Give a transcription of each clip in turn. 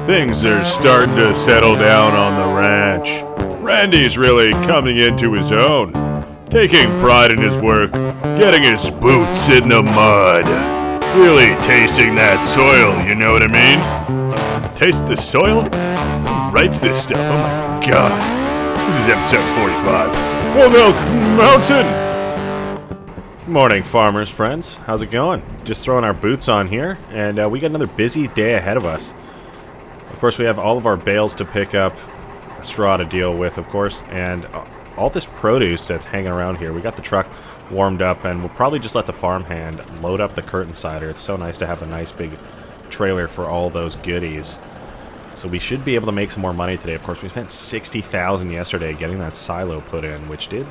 Things are starting to settle down on the ranch. Randy's really coming into his own, taking pride in his work, getting his boots in the mud, really tasting that soil, you know what I mean? Taste the soil? Who writes this stuff? Oh my god. This is episode 45. Old Oak Mountain! Morning, farmers friends. How's it going? Just throwing our boots on here, and we got another busy day ahead of us. Of course, we have all of our bales to pick up, straw to deal with, of course, and all this produce that's hanging around here. We got the truck warmed up, and we'll probably just let the farmhand load up the curtain cider. It's so nice to have a nice big trailer for all those goodies. So we should be able to make some more money today. Of course, we spent $60,000 yesterday getting that silo put in, which did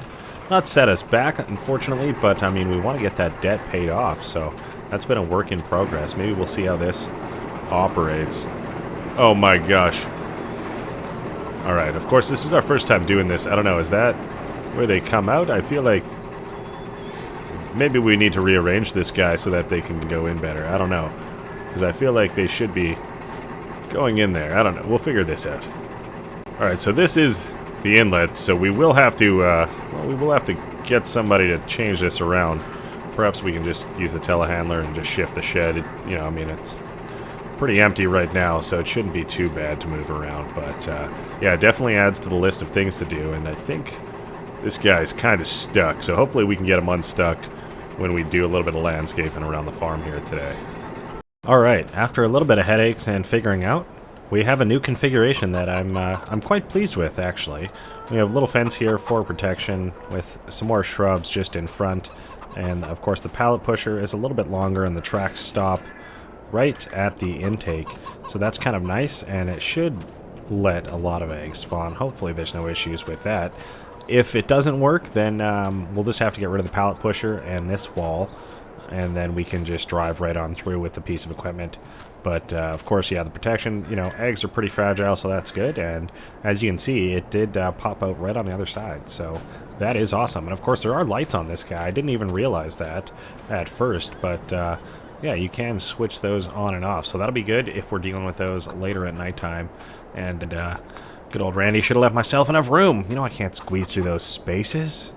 not set us back, unfortunately, but I mean, we want to get that debt paid off, so that's been a work in progress. Maybe we'll see how this operates. Oh my gosh. Alright, of course, this is our first time doing this. I don't know, is that where they come out? I feel like maybe we need to rearrange this guy so that they can go in better. I don't know, because I feel like they should be going in there. I don't know. We'll figure this out. Alright, so this is the inlet, so we will have to, well, we will have to get somebody to change this around. Perhaps we can just use the telehandler and just shift the shed. You know, I mean, it's pretty empty right now, so it shouldn't be too bad to move around. But, yeah, it definitely adds to the list of things to do, and I think this guy's kind of stuck, so hopefully we can get him unstuck when we do a little bit of landscaping around the farm here today. Alright, after a little bit of headaches and figuring out, we have a new configuration that I'm quite pleased with, actually. We have a little fence here for protection with some more shrubs just in front. And, of course, the pallet pusher is a little bit longer and the tracks stop right at the intake. So that's kind of nice, and it should let a lot of eggs spawn. Hopefully there's no issues with that. If it doesn't work, then we'll just have to get rid of the pallet pusher and this wall, and then we can just drive right on through with the piece of equipment. But, of course, yeah, the protection, you know, eggs are pretty fragile, so that's good. And as you can see, it did pop out right on the other side. So that is awesome. And, of course, there are lights on this guy. I didn't even realize that at first. But, yeah, you can switch those on and off. So that'll be good if we're dealing with those later at nighttime. And good old Randy should have left myself enough room. You know, I can't squeeze through those spaces.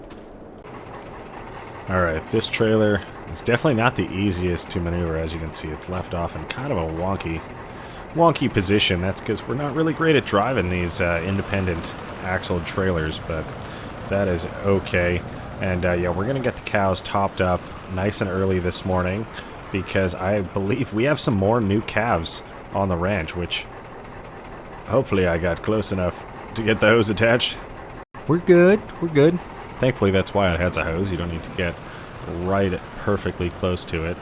All right, this trailer... it's definitely not the easiest to maneuver, as you can see. It's left off in kind of a wonky position. That's because we're not really great at driving these independent axled trailers, but that is okay. And yeah, we're going to get the cows topped up nice and early this morning because I believe we have some more new calves on the ranch, which hopefully I got close enough to get the hose attached. We're good. We're good. Thankfully, that's why it has a hose. You don't need to get right perfectly close to it,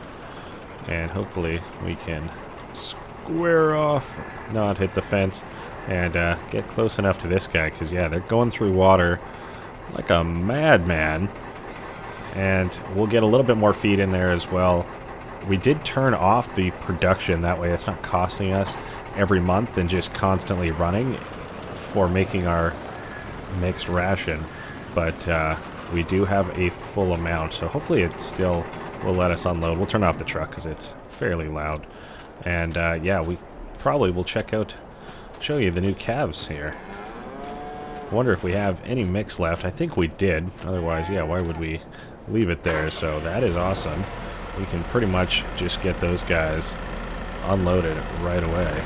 and hopefully we can square off, not hit the fence, and get close enough to this guy, because yeah, they're going through water like a madman. And we'll get a little bit more feed in there as well. We did turn off the production, that way it's not costing us every month and just constantly running for making our mixed ration, but we do have a full amount, so hopefully it still will let us unload. We'll turn off the truck because it's fairly loud. And yeah, we probably will show you the new calves here. I wonder if we have any mix left. I think we did. Otherwise, yeah, why would we leave it there? So that is awesome. We can pretty much just get those guys unloaded right away.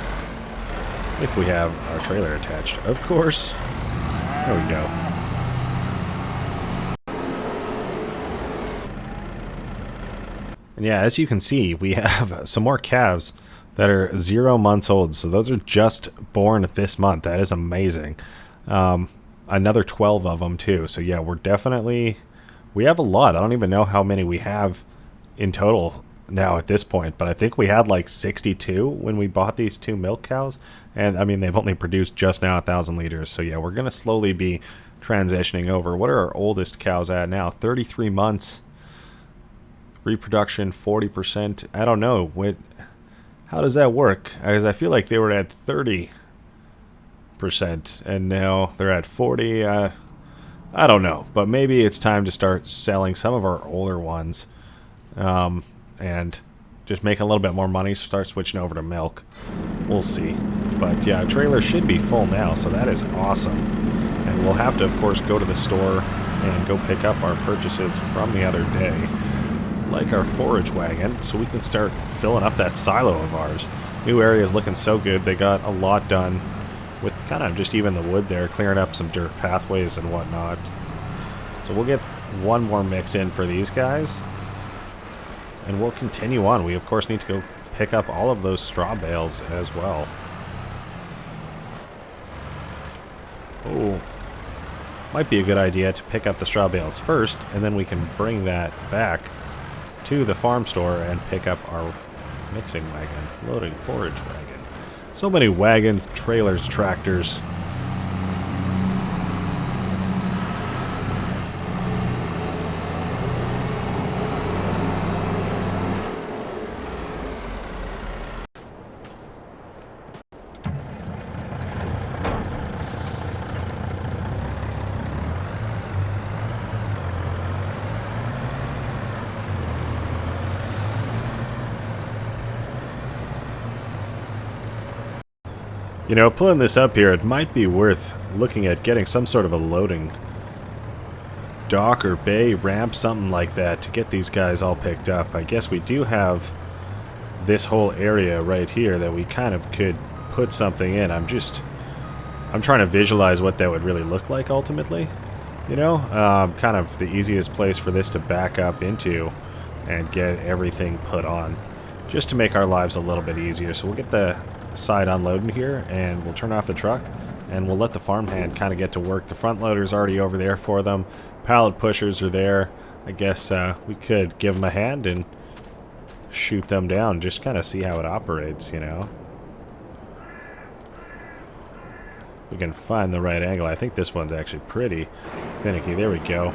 If we have our trailer attached, of course. There we go. And yeah, as you can see, we have some more calves that are 0 months old. So those are just born this month. That is amazing. Another 12 of them too. So yeah, we have a lot. I don't even know how many we have in total now at this point, but I think we had like 62 when we bought these 2 milk cows. And I mean, they've only produced just now 1,000 liters. So yeah, we're going to slowly be transitioning over. What are our oldest cows at now? 33 months. Reproduction 40%. I don't know. How does that work? Because I feel like they were at 30%, and now they're at 40. I don't know, but maybe it's time to start selling some of our older ones, and just make a little bit more money, start switching over to milk. We'll see. But yeah, trailer should be full now, so that is awesome. And we'll have to, of course, go to the store and go pick up our purchases from the other day, like our forage wagon, so we can start filling up that silo of ours. New area is looking so good. They got a lot done with kind of just even the wood there, clearing up some dirt pathways and whatnot. So we'll get one more mix in for these guys, and we'll continue on. We, of course, need to go pick up all of those straw bales as well. Oh, might be a good idea to pick up the straw bales first, and then we can bring that back to the farm store and pick up our mixing wagon, loading forage wagon. So many wagons, trailers, tractors. You know, pulling this up here, it might be worth looking at getting some sort of a loading dock or bay, ramp, something like that to get these guys all picked up. I guess we do have this whole area right here that we kind of could put something in. I'm trying to visualize what that would really look like ultimately. You know, kind of the easiest place for this to back up into and get everything put on, just to make our lives a little bit easier. So we'll get the side unloading here, and we'll turn off the truck, and we'll let the farmhand kind of get to work. The front loader's already over there for them. Pallet pushers are there. I guess we could give them a hand and shoot them down, just kind of see how it operates, you know. We can find the right angle. I think this one's actually pretty finicky. There we go.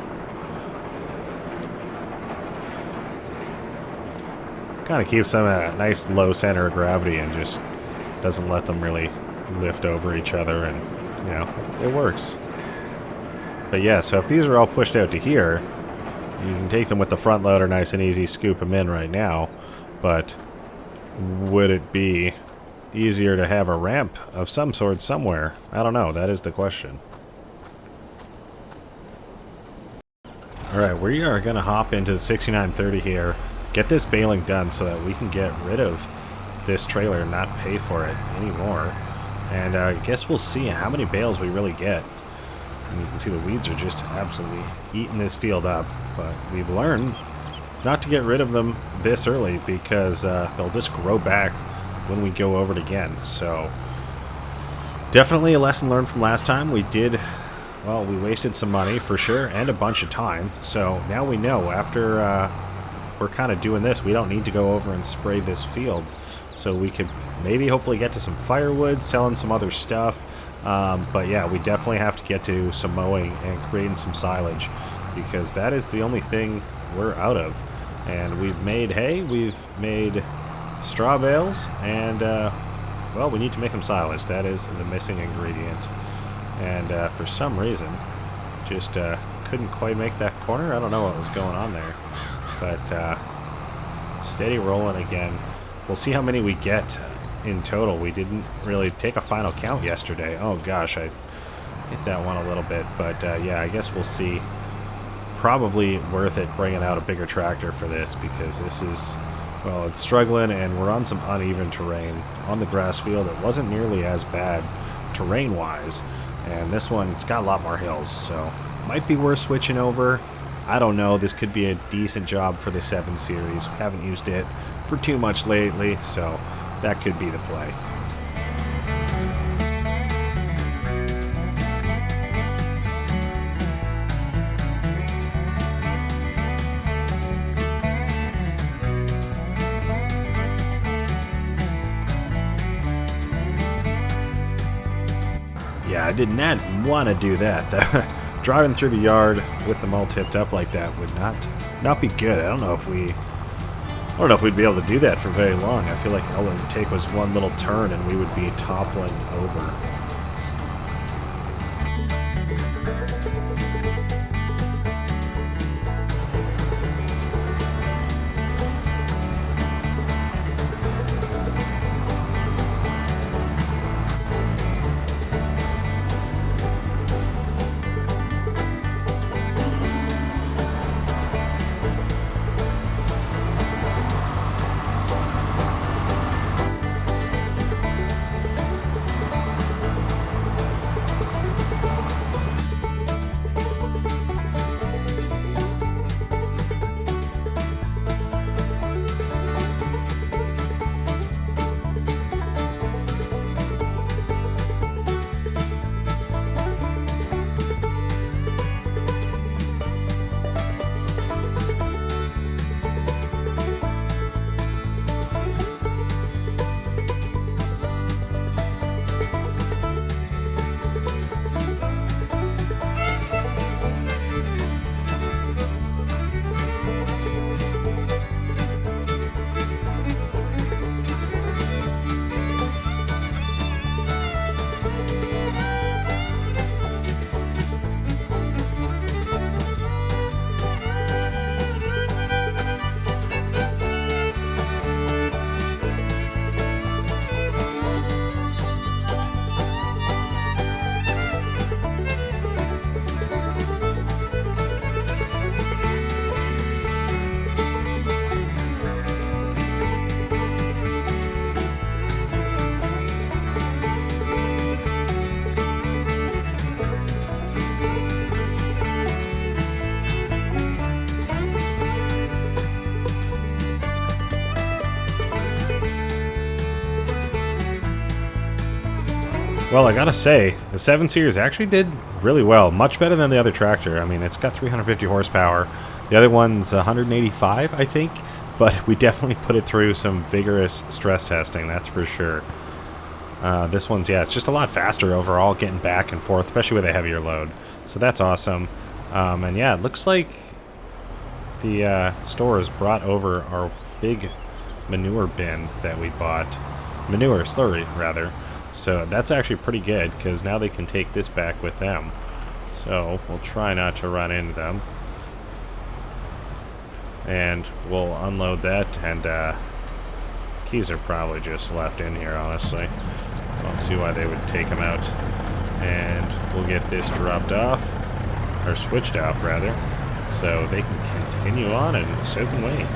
Kind of keeps them at a nice low center of gravity and just doesn't let them really lift over each other, and you know, it works. But yeah, so if these are all pushed out to here, you can take them with the front loader nice and easy, scoop them in right now. But would it be easier to have a ramp of some sort somewhere? I don't know. That is the question. Alright, we are going to hop into the 6930 here, get this baling done so that we can get rid of this trailer and not pay for it anymore. And I guess we'll see how many bales we really get. And you can see the weeds are just absolutely eating this field up. But we've learned not to get rid of them this early, because they'll just grow back when we go over it again. So definitely a lesson learned from last time. We wasted some money for sure, and a bunch of time. So now we know, after we're kind of doing this, we don't need to go over and spray this field. So we could maybe hopefully get to some firewood, selling some other stuff. But yeah, we definitely have to get to some mowing and creating some silage, because that is the only thing we're out of. And we've made hay, we've made straw bales, and well, we need to make them silage. That is the missing ingredient. And for some reason, just couldn't quite make that corner. I don't know what was going on there. But steady rolling again. We'll see how many we get in total. We didn't really take a final count yesterday. Oh gosh, I hit that one a little bit. But yeah, I guess we'll see. Probably worth it bringing out a bigger tractor for this, because this is, well, it's struggling, and we're on some uneven terrain. On the grass field, it wasn't nearly as bad terrain-wise. And this one, it's got a lot more hills, so might be worth switching over. I don't know. This could be a decent job for the 7 Series. We haven't used it for too much lately, so that could be the play. Yeah, I did not want to do that. Driving through the yard with them all tipped up like that would not be good. I don't know if we'd be able to do that for very long. I feel like all it would take was one little turn and we would be toppling over. Well, I gotta say, the 7 Series actually did really well. Much better than the other tractor. I mean, it's got 350 horsepower. The other one's 185, I think. But we definitely put it through some vigorous stress testing, that's for sure. This one's, yeah, it's just a lot faster overall, getting back and forth, especially with a heavier load. So that's awesome. And yeah, it looks like the store has brought over our big manure bin that we bought. Manure slurry, rather. So that's actually pretty good, because now they can take this back with them. So we'll try not to run into them. And we'll unload that, and keys are probably just left in here, honestly. I don't see why they would take them out. And we'll get this dropped off, or switched off, rather, so they can continue on, and so can we.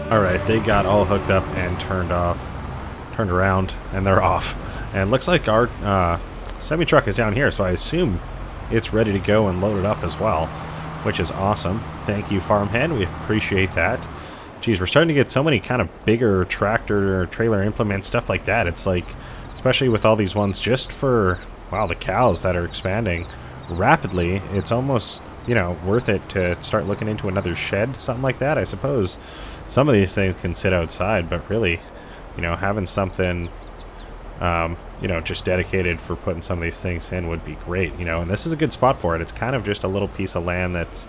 Alright, they got all hooked up and turned around, and they're off. And looks like our semi-truck is down here, so I assume it's ready to go and loaded up as well, which is awesome. Thank you, farmhand. We appreciate that. Geez, we're starting to get so many kind of bigger tractor or trailer implements, stuff like that. It's like, especially with all these ones just for, wow, the cows that are expanding rapidly, it's almost, you know, worth it to start looking into another shed, something like that, I suppose. Some of these things can sit outside, but really, you know, having something, you know, just dedicated for putting some of these things in would be great, you know, and this is a good spot for it. It's kind of just a little piece of land that's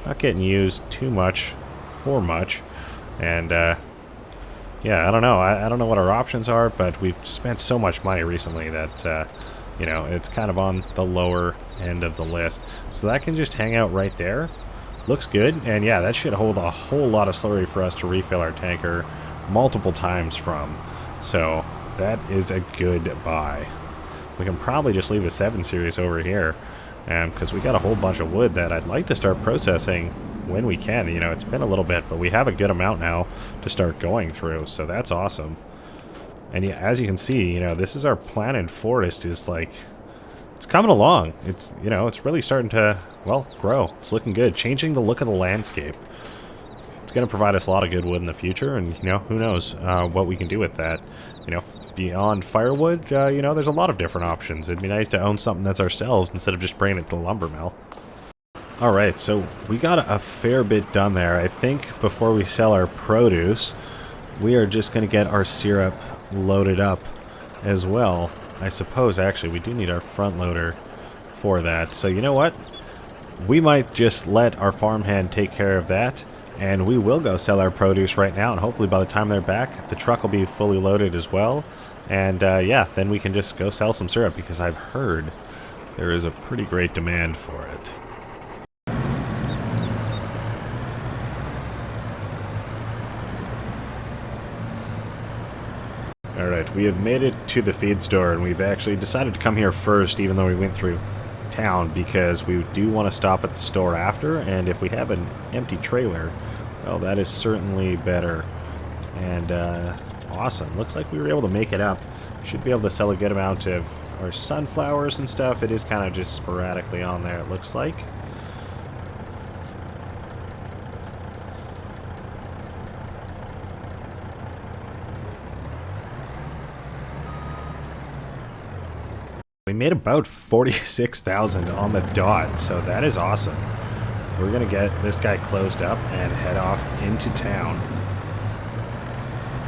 not getting used too much for much, and, yeah, I don't know. I don't know what our options are, but we've spent so much money recently that, you know, it's kind of on the lower end of the list. So that can just hang out right there. Looks good, and yeah, that should hold a whole lot of slurry for us to refill our tanker multiple times from. So that is a good buy. We can probably just leave the 7 Series over here, because we got a whole bunch of wood that I'd like to start processing when we can. You know, it's been a little bit, but we have a good amount now to start going through, so that's awesome. And yeah, as you can see, you know, this is our planted forest is like, it's coming along. It's, you know, it's really starting to, well, grow. It's looking good. Changing the look of the landscape. It's going to provide us a lot of good wood in the future, and, you know, who knows what we can do with that. You know, beyond firewood, you know, there's a lot of different options. It'd be nice to own something that's ourselves instead of just bringing it to the lumber mill. Alright, so we got a fair bit done there. I think before we sell our produce, we are just going to get our syrup loaded up as well. I suppose, actually, we do need our front loader for that. So you know what? We might just let our farmhand take care of that, and we will go sell our produce right now, and hopefully by the time they're back, the truck will be fully loaded as well. And yeah, then we can just go sell some syrup, because I've heard there is a pretty great demand for it. Alright, we have made it to the feed store, and we've actually decided to come here first, even though we went through town, because we do want to stop at the store after, and if we have an empty trailer, well, that is certainly better. And awesome. Looks like we were able to make it up. Should be able to sell a good amount of our sunflowers and stuff. It is kind of just sporadically on there, it looks like. We made about 46,000 on the dot, so that is awesome. We're going to get this guy closed up and head off into town.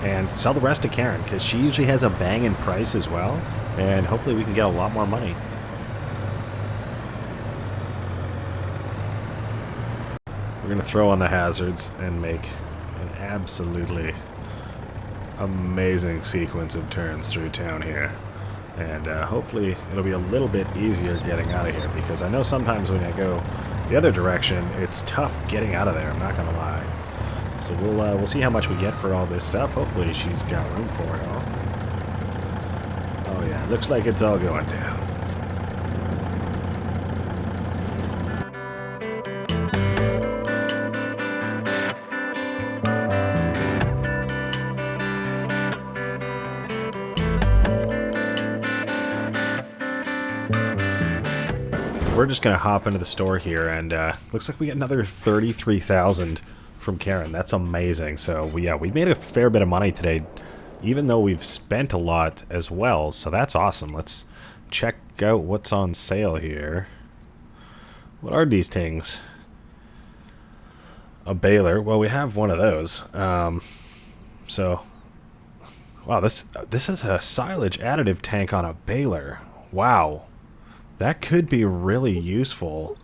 And sell the rest to Karen, because she usually has a banging price as well. And hopefully we can get a lot more money. We're going to throw on the hazards and make an absolutely amazing sequence of turns through town here. And hopefully it'll be a little bit easier getting out of here, because I know sometimes when I go the other direction, it's tough getting out of there, I'm not going to lie. So we'll see how much we get for all this stuff. Hopefully she's got room for it all. Oh yeah, looks like it's all going down. We're just going to hop into the store here, and looks like we get another 33,000 from Karen. That's amazing. So, we made a fair bit of money today, even though we've spent a lot as well. So that's awesome. Let's check out what's on sale here. What are these things? A baler. Well, we have one of those. So, wow, this is a silage additive tank on a baler. Wow. That could be really useful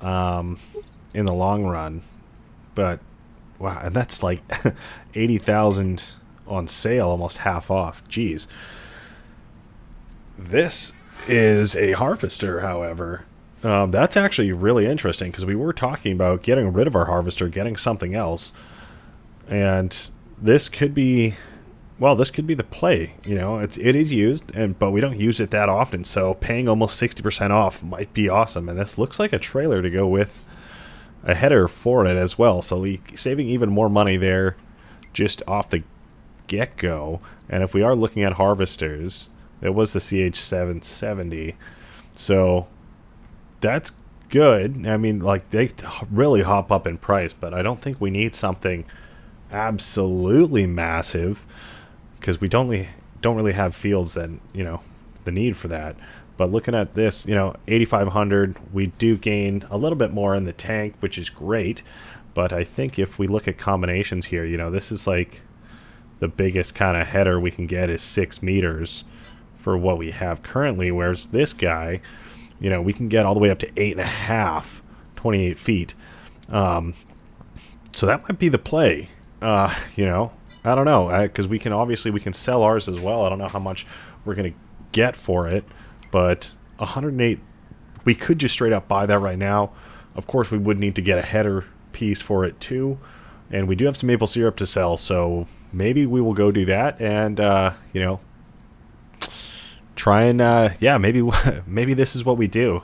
in the long run. But, wow, and that's like 80,000 on sale, almost half off. Jeez. This is a harvester, however. That's actually really interesting, because we were talking about getting rid of our harvester, getting something else. And this could be... well, this could be the play. You know, it is used, but we don't use it that often, so paying almost 60% off might be awesome. And this looks like a trailer to go with a header for it as well, so saving even more money there just off the get-go. And if we are looking at harvesters, it was the CH770, so that's good. I mean, like, they really hop up in price, but I don't think we need something absolutely massive, because we don't really have fields that, you know, the need for that. But looking at this, you know, 8,500, we do gain a little bit more in the tank, which is great. But I think if we look at combinations here, you know, this is like the biggest kind of header we can get is 6 meters for what we have currently, whereas this guy, you know, we can get all the way up to 8.5, 28 feet. So that might be the play, you know. I don't know, because we can sell ours as well. I don't know how much we're going to get for it, but 108, we could just straight up buy that right now. Of course, we would need to get a header piece for it too, and we do have some maple syrup to sell, so maybe we will go do that, and, you know, try and, yeah, maybe this is what we do.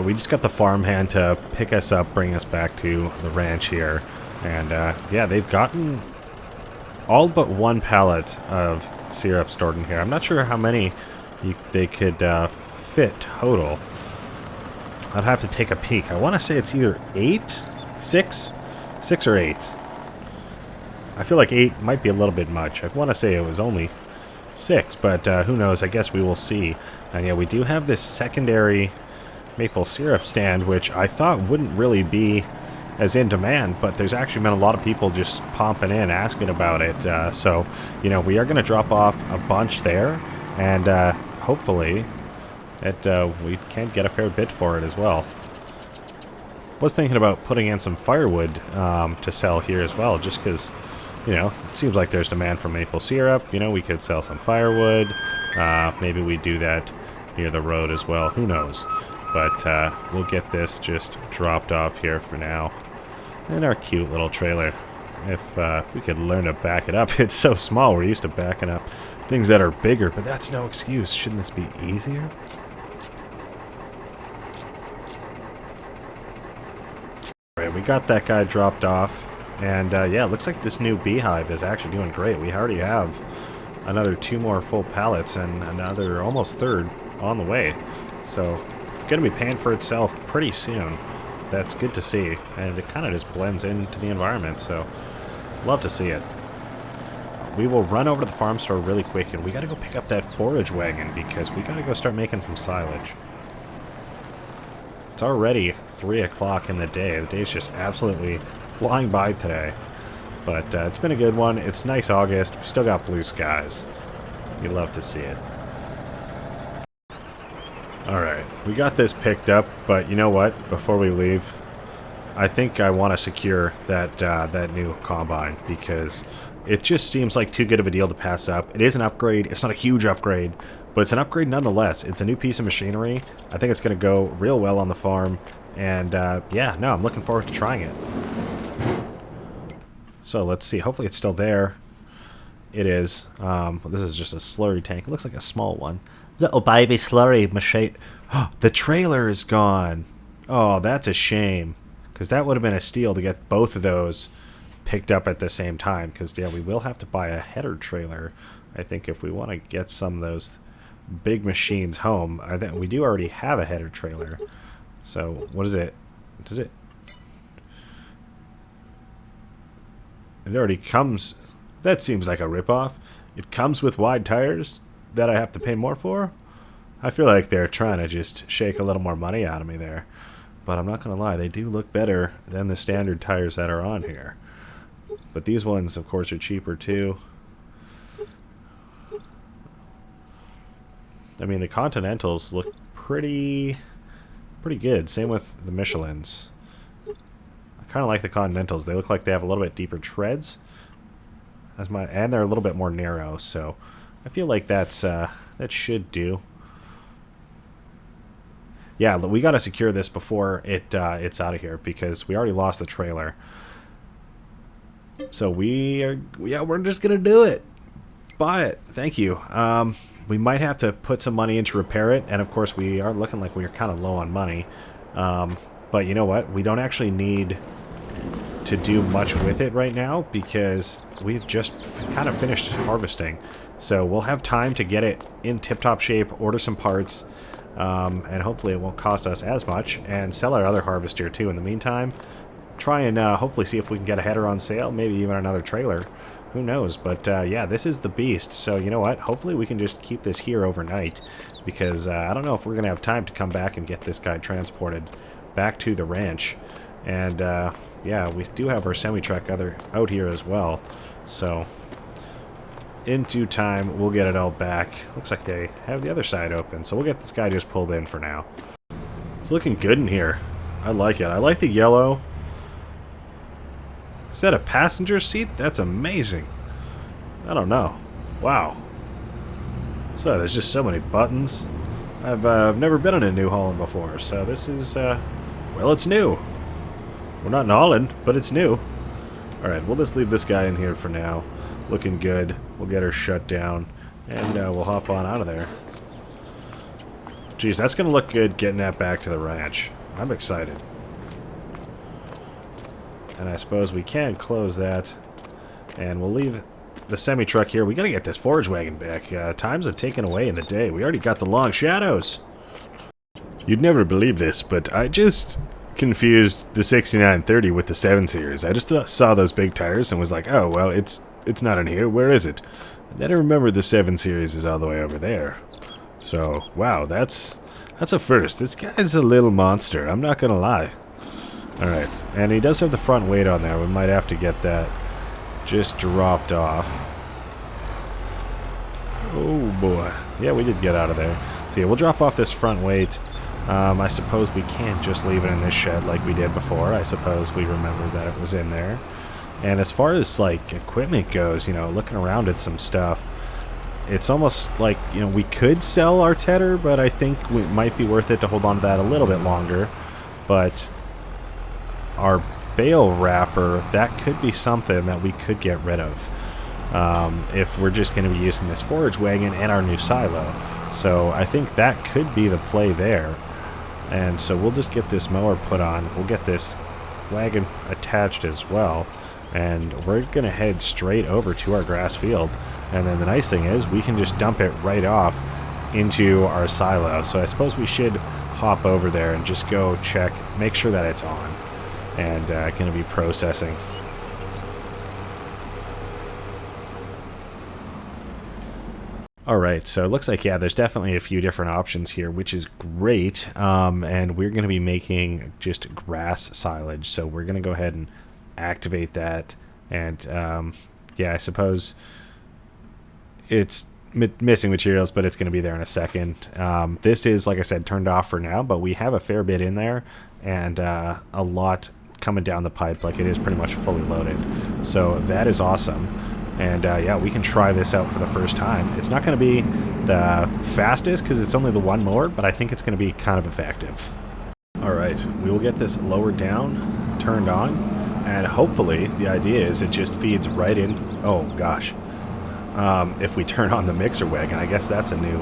We just got the farmhand to pick us up, bring us back to the ranch here. And, yeah, they've gotten all but one pallet of syrup stored in here. I'm not sure how many they could fit total. I'd have to take a peek. I want to say it's either 6 or 8. I feel like 8 might be a little bit much. I want to say it was only 6, but who knows? I guess we will see. And, yeah, we do have this secondary maple syrup stand, which I thought wouldn't really be as in demand, but there's actually been a lot of people just pumping in, asking about it. So, you know, we are going to drop off a bunch there, and hopefully we can get a fair bit for it as well. Was thinking about putting in some firewood to sell here as well, just because, you know, it seems like there's demand for maple syrup. You know, we could sell some firewood. Maybe we do that near the road as well. Who knows? But we'll get this just dropped off here for now. And our cute little trailer. If we could learn to back it up. It's so small, we're used to backing up things that are bigger, but that's no excuse. Shouldn't this be easier? Alright, we got that guy dropped off. And yeah, it looks like this new beehive is actually doing great. We already have another 2 more full pallets and another almost third on the way. So, going to be paying for itself pretty soon. That's good to see, and it kind of just blends into the environment, so love to see it. we will run over to the farm store really quick, and we got to go pick up that forage wagon because we got to go start making some silage. It's already 3 o'clock in the day. The day's just absolutely flying by today. But it's been a good one. It's nice August. We still got blue skies. You'd love to see it. Alright, we got this picked up, but you know what? Before we leave, I think I want to secure that new combine because it just seems like too good of a deal to pass up. It is an upgrade. It's not a huge upgrade, but it's an upgrade nonetheless. It's a new piece of machinery. I think it's going to go real well on the farm. And yeah, no, I'm looking forward to trying it. So let's see. Hopefully it's still there. It is. This is just a slurry tank. It looks like a small one. Little baby slurry machine. Oh, the trailer is gone. Oh, that's a shame. Because that would have been a steal to get both of those picked up at the same time. Because, yeah, we will have to buy a header trailer, I think, if we want to get some of those big machines home. I think we do already have a header trailer. So, what is it? Does it... It already comes... That seems like a ripoff. It comes with wide tires that I have to pay more for? I feel like they're trying to just shake a little more money out of me there. But I'm not going to lie, they do look better than the standard tires that are on here. But these ones, of course, are cheaper too. I mean, the Continentals look pretty good. Same with the Michelins. I kind of like the Continentals. They look like they have a little bit deeper treads. And they're a little bit more narrow, so I feel like that should do. Yeah, we got to secure this before it's out of here because we already lost the trailer. So we're just gonna do it. Buy it. Thank you. We might have to put some money in to repair it, and of course we are looking like we're kind of low on money. But you know what? We don't actually need to do much with it right now because we've just kind of finished harvesting. So we'll have time to get it in tip-top shape, order some parts, and hopefully it won't cost us as much, and sell our other harvester too in the meantime. Try and hopefully see if we can get a header on sale, maybe even another trailer. Who knows? But yeah, this is the beast. So you know what? Hopefully we can just keep this here overnight because I don't know if we're going to have time to come back and get this guy transported back to the ranch. And yeah, we do have our semi-truck out here as well. So in due time, we'll get it all back. Looks like they have the other side open, so we'll get this guy just pulled in for now. It's looking good in here. I like it. I like the yellow. Is that a passenger seat? That's amazing. I don't know. Wow. So there's just so many buttons. I've never been in a New Holland before, so this is, well, it's new. We're not in Holland, but it's new. Alright, we'll just leave this guy in here for now. Looking good. We'll get her shut down, and we'll hop on out of there. Geez, that's going to look good getting that back to the ranch. I'm excited. And I suppose we can close that, and we'll leave the semi-truck here. We got to get this forage wagon back. Times are taken away in the day. We already got the long shadows. You'd never believe this, but I just confused the 6930 with the 7 Series. I just saw those big tires and was like, oh, well, it's not in here. Where is it? And then I remembered the 7 Series is all the way over there. So, wow, that's a first. This guy's a little monster. I'm not going to lie. Alright, and he does have the front weight on there. We might have to get that just dropped off. Oh, boy. Yeah, we did get out of there. So, yeah, we'll drop off this front weight. I suppose we can't just leave it in this shed like we did before. I suppose we remembered that it was in there. And as far as, like, equipment goes, you know, looking around at some stuff, it's almost like, you know, we could sell our tedder, but I think it might be worth it to hold on to that a little bit longer. But our bale wrapper, that could be something that we could get rid of if we're just going to be using this forage wagon and our new silo. So I think that could be the play there. And so we'll just get this mower put on. We'll get this wagon attached as well. And we're going to head straight over to our grass field. And then the nice thing is we can just dump it right off into our silo. So I suppose we should hop over there and just go check, make sure that it's on. And going to be processing. Alright, so it looks like, yeah, there's definitely a few different options here, which is great. And we're going to be making just grass silage. So we're going to go ahead and activate that. And, yeah, I suppose it's missing materials, but it's going to be there in a second. This is, like I said, turned off for now, but we have a fair bit in there and a lot coming down the pipe. Like, it is pretty much fully loaded. So that is awesome. And yeah, we can try this out for the first time. It's not going to be the fastest because it's only the one mower, but I think it's going to be kind of effective. All right, we will get this lowered down, turned on, and hopefully the idea is it just feeds right in. Oh gosh. If we turn on the mixer wagon, I guess that's a new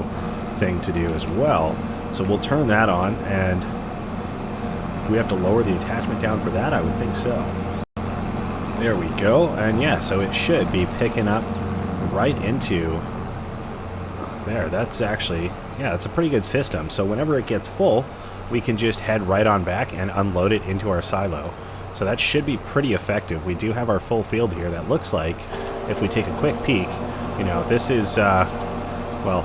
thing to do as well. So we'll turn that on, and we have to lower the attachment down for that? I would think so. There we go, and yeah, so it should be picking up right into there. That's actually, yeah, that's a pretty good system. So whenever it gets full, we can just head right on back and unload it into our silo. So that should be pretty effective. We do have our full field here that looks like, if we take a quick peek, you know, this is, well,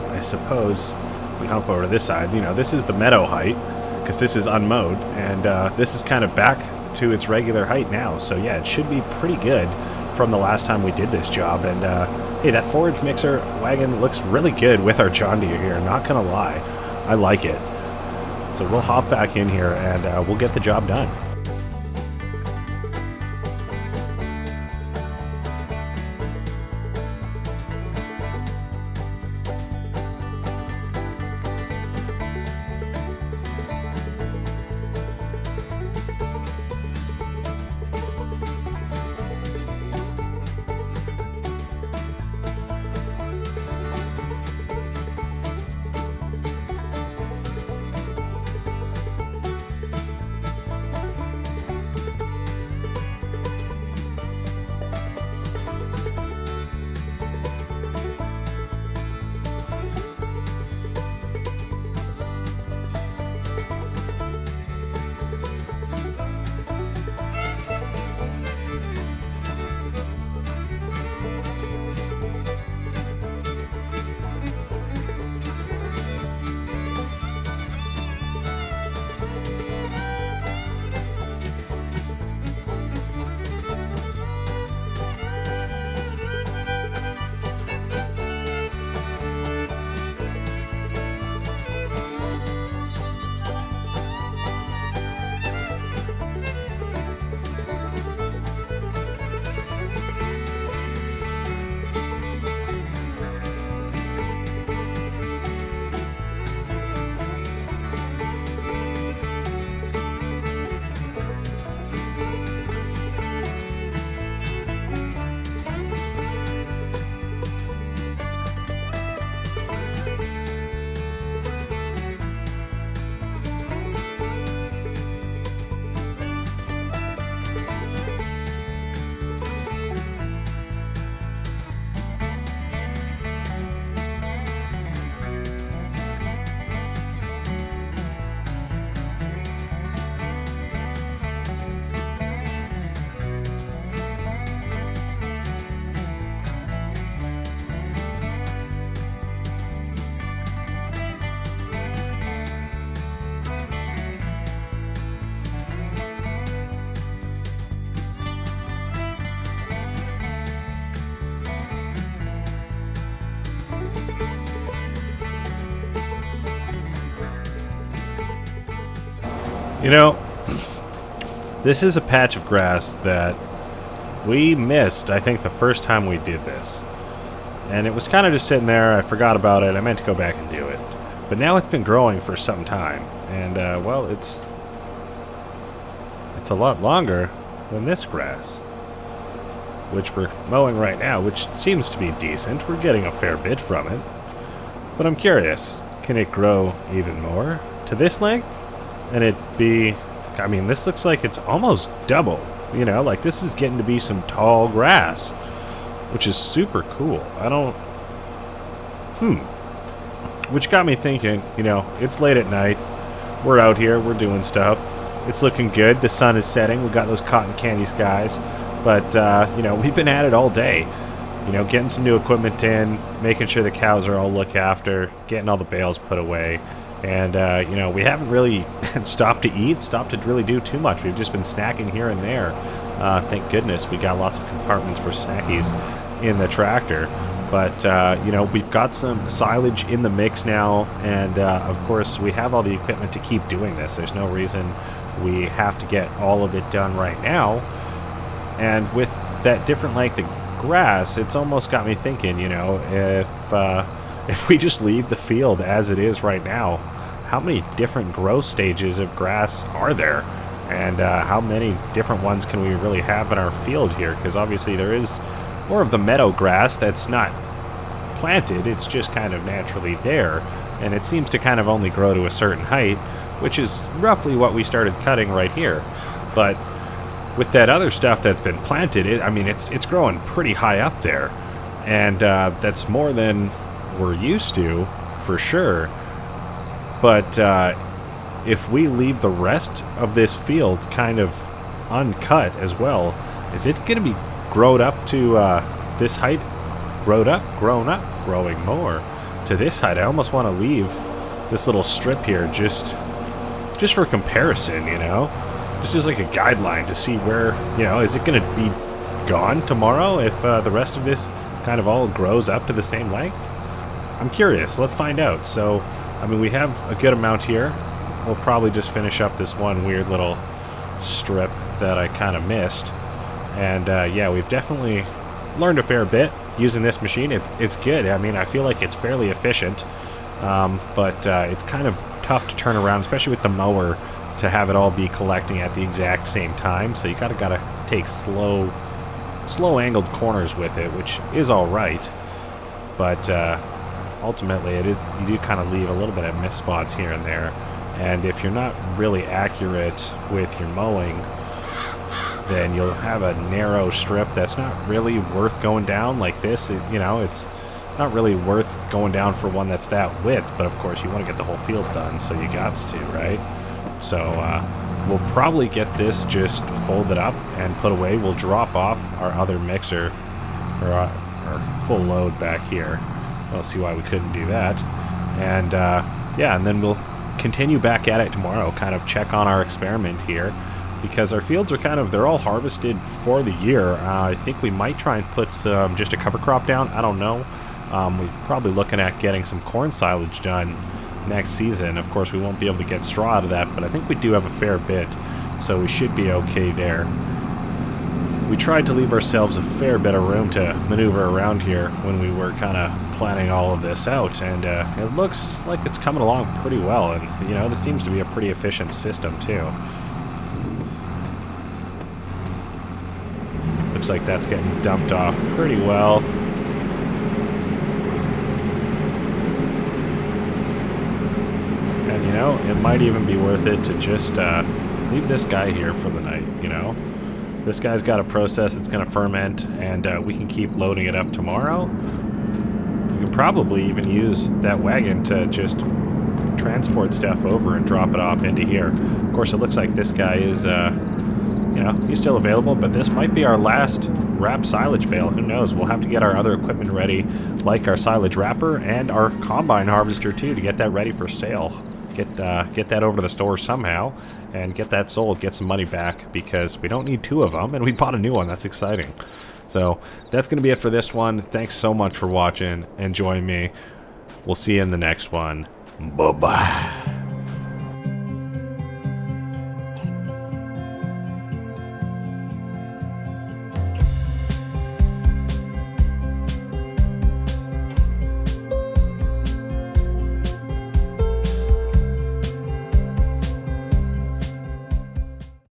I suppose we hump over to this side, you know, this is the meadow height, because this is unmowed, and this is kind of back to its regular height now. So yeah, it should be pretty good from the last time we did this job. And hey, that forage mixer wagon looks really good with our John Deere here, not gonna lie. I like it. So we'll hop back in here and we'll get the job done. You know, this is a patch of grass that we missed, I think, the first time we did this. And it was kind of just sitting there. I forgot about it. I meant to go back and do it. But now it's been growing for some time. And, well, it's a lot longer than this grass, which we're mowing right now, which seems to be decent. We're getting a fair bit from it. But I'm curious, can it grow even more to this length? And it be, I mean, this looks like it's almost double, you know, like this is getting to be some tall grass, which is super cool. Which got me thinking, you know, it's late at night, we're out here, we're doing stuff, it's looking good, the sun is setting, we got those cotton candy skies, but, you know, we've been at it all day, you know, getting some new equipment in, making sure the cows are all looked after, getting all the bales put away. And, you know, we haven't really stopped to eat, stopped to really do too much. We've just been snacking here and there. Thank goodness we got lots of compartments for snackies in the tractor. But, you know, we've got some silage in the mix now. And, of course, we have all the equipment to keep doing this. There's no reason we have to get all of it done right now. And with that different length of grass, it's almost got me thinking, you know, if we just leave the field as it is right now, how many different growth stages of grass are there? And how many different ones can we really have in our field here? Because obviously there is more of the meadow grass that's not planted, it's just kind of naturally there. And it seems to kind of only grow to a certain height, which is roughly what we started cutting right here. But with that other stuff that's been planted, I mean, it's growing pretty high up there. And that's more than we're used to, for sure. But if we leave the rest of this field kind of uncut as well, is it going to be growed up to this height? Grown up, growing more to this height. I almost want to leave this little strip here just for comparison, you know? Just as like a guideline to see where, you know, is it going to be gone tomorrow if the rest of this kind of all grows up to the same length? I'm curious. Let's find out. So, I mean, we have a good amount here. We'll probably just finish up this one weird little strip that I kind of missed. And, yeah, we've definitely learned a fair bit using this machine. It's good. I mean, I feel like it's fairly efficient. But it's kind of tough to turn around, especially with the mower, to have it all be collecting at the exact same time. So you gotta take slow angled corners with it, which is all right. But ultimately, you do kind of leave a little bit of miss spots here and there. And if you're not really accurate with your mowing, then you'll have a narrow strip that's not really worth going down like this. You know, it's not really worth going down for one that's that width. But of course, you want to get the whole field done, so you gots to, right? So we'll probably get this just folded up and put away. We'll drop off our other mixer, or our full load back here. We'll see why we couldn't do that. And yeah, and then we'll continue back at it tomorrow, kind of check on our experiment here, because our fields are they're all harvested for the year. I think we might try and put just a cover crop down. I don't know. We're probably looking at getting some corn silage done next season. Of course, we won't be able to get straw out of that, but I think we do have a fair bit, so we should be okay there. We tried to leave ourselves a fair bit of room to maneuver around here when we were kind of planning all of this out, and it looks like it's coming along pretty well, and you know, this seems to be a pretty efficient system too. Looks like that's getting dumped off pretty well. And you know, it might even be worth it to just leave this guy here for the night, you know? This guy's got a process that's going to ferment, and we can keep loading it up tomorrow. We can probably even use that wagon to just transport stuff over and drop it off into here. Of course, it looks like this guy is, you know, he's still available, but this might be our last wrap silage bale. Who knows? We'll have to get our other equipment ready, like our silage wrapper and our combine harvester too, to get that ready for sale. Get that over to the store somehow and get that sold, get some money back, because we don't need two of them, and we bought a new one. That's exciting. So that's going to be it for this one. Thanks so much for watching and joining me. We'll see you in the next one. Bye-bye.